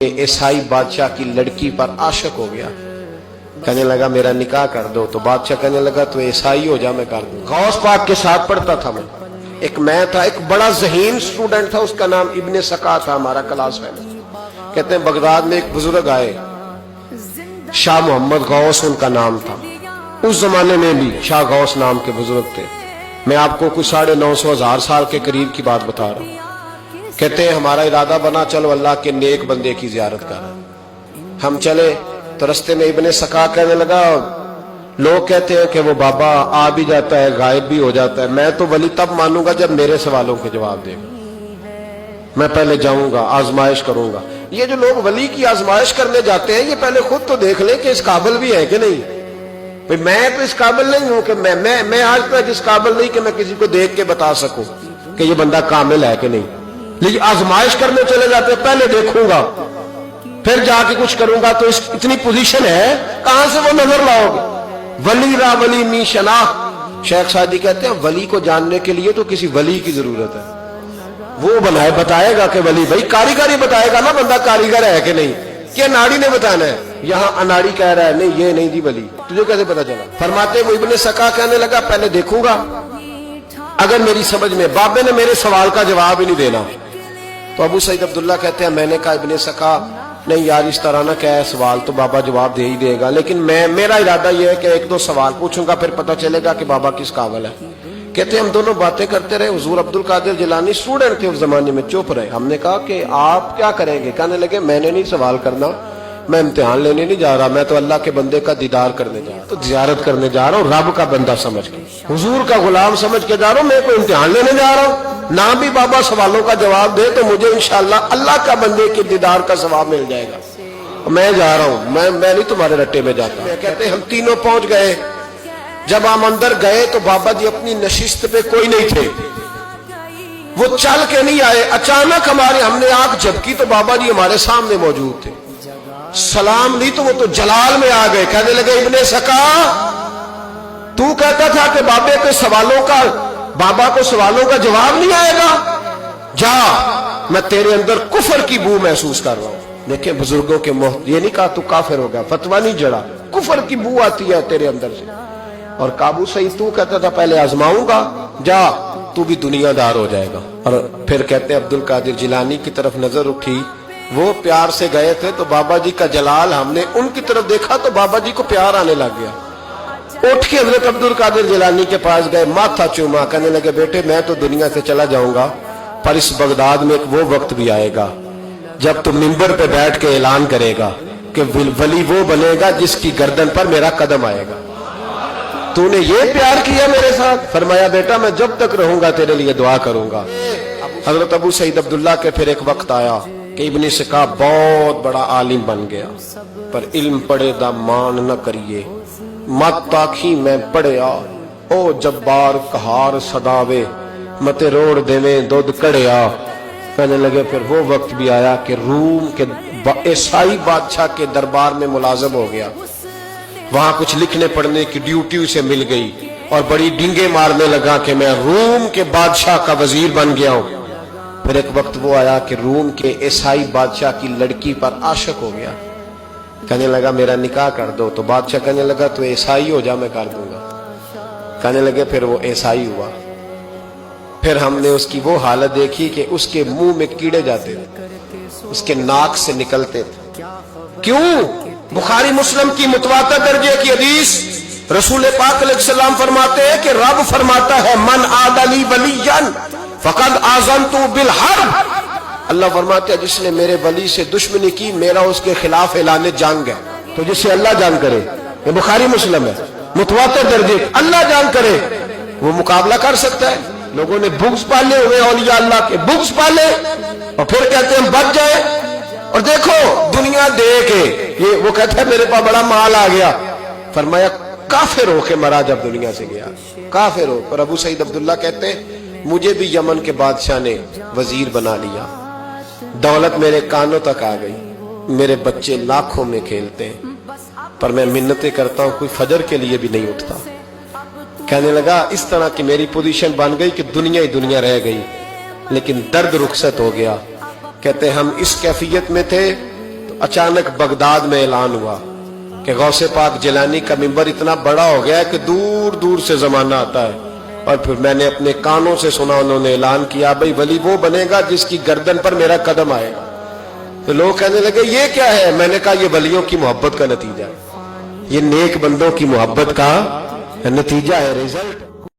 عیسائی بادشاہ کی لڑکی پر عاشق ہو گیا. کہنے لگا میرا نکاح کر دو. تو بادشاہ کہنے لگا تو عیسائی ہو جا میں کر دوں. غوث پاک کے ساتھ پڑھتا تھا میں تھا ایک بڑا ذہین اسٹوڈنٹ تھا, اس کا نام ابن سکا تھا, ہمارا کلاس فیلو. کہتے ہیں بغداد میں ایک بزرگ آئے, شاہ محمد غوث ان کا نام تھا. اس زمانے میں بھی شاہ غوث نام کے بزرگ تھے. میں آپ کو کچھ 950,000 سال کے قریب کی بات بتا رہا ہوں. کہتے ہیں ہمارا ارادہ بنا چلو اللہ کے نیک بندے کی زیارت کر. ہم چلے تو رستے میں ابن سکا کہنے لگا لوگ کہتے ہیں کہ وہ بابا آ بھی جاتا ہے غائب بھی ہو جاتا ہے, میں تو ولی تب مانوں گا جب میرے سوالوں کے جواب دے گا. میں پہلے جاؤں گا آزمائش کروں گا. یہ جو لوگ ولی کی آزمائش کرنے جاتے ہیں یہ پہلے خود تو دیکھ لیں کہ اس قابل بھی ہے کہ نہیں. میں تو اس قابل نہیں ہوں کہ میں آج تک اس قابل نہیں کہ میں کسی کو دیکھ کے بتا سکوں کہ یہ بندہ کامل ہے کہ نہیں. لیکن آزمائش کرنے چلے جاتے ہیں, پہلے دیکھوں گا پھر جا کے کچھ کروں گا. تو اتنی پوزیشن ہے کہاں سے وہ نظر لاؤ گے. ولی را ولی می شناخت. شیخ سعدی کہتے ہیں ولی کو جاننے کے لیے تو کسی ولی کی ضرورت ہے. وہ بنائے بتائے گا کہ ولی بھائی کاریگری بتائے گا نا بندہ کاریگر ہے کہ نہیں. کہ اناڑی نے بتانا ہے, یہاں اناڑی کہہ رہا ہے نہیں یہ نہیں جی ولی, تجھے کیسے پتا چلا. فرماتے وہ ابن سکا کہنے لگا پہلے دیکھوں گا اگر میری سمجھ میں. بابے نے میرے سوال کا جواب ہی نہیں دینا. تو ابو سعید عبداللہ کہتے ہیں میں نے کہا ابن سکا نہیں یار اس طرح نہ کیا ہے سوال تو بابا جواب دے ہی دے گا, لیکن میرا ارادہ یہ ہے کہ ایک دو سوال پوچھوں گا پھر پتہ چلے گا کہ بابا کس قابل ہے. کہتے ہیں ہم دونوں باتیں کرتے رہے. حضور عبد القادر جیلانی اسٹوڈنٹ تھے اس زمانے میں, چپ رہے. ہم نے کہا کہ آپ کیا کریں گے. کہنے لگے میں نے نہیں سوال کرنا, میں امتحان لینے نہیں جا رہا, میں تو اللہ کے بندے کا دیدار کرنے جا رہا ہوں, تو زیارت کرنے جا رہا ہوں رب کا بندہ سمجھ کے, حضور کا غلام سمجھ کے جا رہا ہوں. میں کوئی امتحان لینے جا رہا ہوں نہ بھی بابا سوالوں کا جواب دے تو مجھے انشاءاللہ اللہ کا بندے کے دیدار کا ثواب مل جائے گا. میں جا رہا ہوں, میں نہیں تمہارے رٹے میں جاتا. کہتے ہیں ہم تینوں پہنچ گئے. جب ہم اندر گئے تو بابا جی اپنی نشست پہ کوئی نہیں تھے, وہ چل کے نہیں آئے. اچانک ہم نے آنکھ جھپکی تو بابا جی ہمارے سامنے موجود تھے. سلام لی تو وہ تو جلال میں آ گئے. کہنے لگے ابن سکا تو کہتا تھا کہ بابا کو سوالوں کا جواب نہیں آئے گا, جا میں تیرے اندر کفر کی بو محسوس کر رہا ہوں. دیکھیں بزرگوں کے یہ نہیں کہا تو کافر ہو گیا, فتویٰ نہیں جڑا, کفر کی بو آتی ہے تیرے اندر سے. اور قابو صحیح تو کہتا تھا پہلے آزماؤں گا, جا تو بھی دنیا دار ہو جائے گا. اور پھر کہتے عبد القادر جیلانی کی طرف نظر اٹھی, وہ پیار سے گئے تھے تو بابا جی کا جلال ہم نے ان کی طرف دیکھا تو بابا جی کو پیار آنے لگ گیا. اٹھ کے حضرت عبد القادر جیلانی کے پاس گئے, ماتھا چوما. کہنے لگے بیٹے میں تو دنیا سے چلا جاؤں گا پر اس بغداد میں ایک وہ وقت بھی آئے گا جب تم منبر پہ بیٹھ کے اعلان کرے گا کہ ولی وہ بنے گا جس کی گردن پر میرا قدم آئے گا. تو نے یہ پیار کیا میرے ساتھ. فرمایا بیٹا میں جب تک رہوں گا تیرے لیے دعا کروں گا. حضرت ابو سعید عبداللہ کے پھر ایک وقت آیا کہ ابن سکا بہت بڑا عالم بن گیا, پر علم پڑھے دا مان نہ کریے, مت تاکھی میں پڑھیا او جبار کہار صداوے, متے روڑ دیویں دودھ کڑیا. کہنے لگے پھر وہ وقت بھی آیا کہ روم کے عیسائی بادشاہ کے دربار میں ملازم ہو گیا. وہاں کچھ لکھنے پڑھنے کی ڈیوٹی اسے مل گئی اور بڑی ڈنگے مارنے لگا کہ میں روم کے بادشاہ کا وزیر بن گیا ہوں. پھر ایک وقت وہ آیا کہ روم کے عیسائی بادشاہ کی لڑکی پر عاشق ہو گیا. کہنے لگا میرا نکاح کر دو. تو بادشاہ کہنے لگا تو عیسائی ہو جا میں کر دوں گا. کہنے لگے پھر وہ عیسائی ہوا. پھر ہم نے اس کی وہ حالت دیکھی کہ اس کے منہ میں کیڑے جاتے تھے, اس کے ناک سے نکلتے تھے. کیوں؟ بخاری مسلم کی متواتر درجے کی حدیث, رسول پاک علیہ السلام فرماتے ہیں کہ رب فرماتا ہے من عادلی ولیًا فقد آذنتہ بالحرب. اللہ فرماتے ہیں جس نے میرے ولی سے دشمنی کی میرا اس کے خلاف اعلان جنگ ہے. تو جس سے اللہ جنگ کرے, یہ بخاری مسلم ہے متواتر درجے, اللہ جنگ کرے وہ مقابلہ کر سکتا ہے. لوگوں نے بغض پالے ہوئے اولیاء اللہ کے, بغض پالے اور پھر کہتے ہیں بچ جائے. اور دیکھو دنیا دے کے یہ وہ کہتا ہے میرے پاس بڑا مال آ گیا. فرمایا کافر ہو کے مرا جب دنیا سے گیا, کافر ہو. اور ابو سعید عبداللہ کہتے ہیں مجھے بھی یمن کے بادشاہ نے وزیر بنا لیا, دولت میرے کانوں تک آ گئی, میرے بچے لاکھوں میں کھیلتے ہیں, پر میں منتیں کرتا ہوں کوئی فجر کے لیے بھی نہیں اٹھتا. کہنے لگا اس طرح کی میری پوزیشن بن گئی کہ دنیا ہی دنیا رہ گئی, لیکن درد رخصت ہو گیا. کہتے ہم اس کیفیت میں تھے اچانک بغداد میں اعلان ہوا کہ غوث پاک جیلانی کا منبر اتنا بڑا ہو گیا ہے کہ دور دور سے زمانہ آتا ہے. اور پھر میں نے اپنے کانوں سے سنا, انہوں نے اعلان کیا بھئی ولی وہ بنے گا جس کی گردن پر میرا قدم آئے گا. تو لوگ کہنے لگے یہ کیا ہے؟ میں نے کہا یہ ولیوں کی محبت کا نتیجہ ہے, یہ نیک بندوں کی محبت کا نتیجہ ہے, رزلٹ.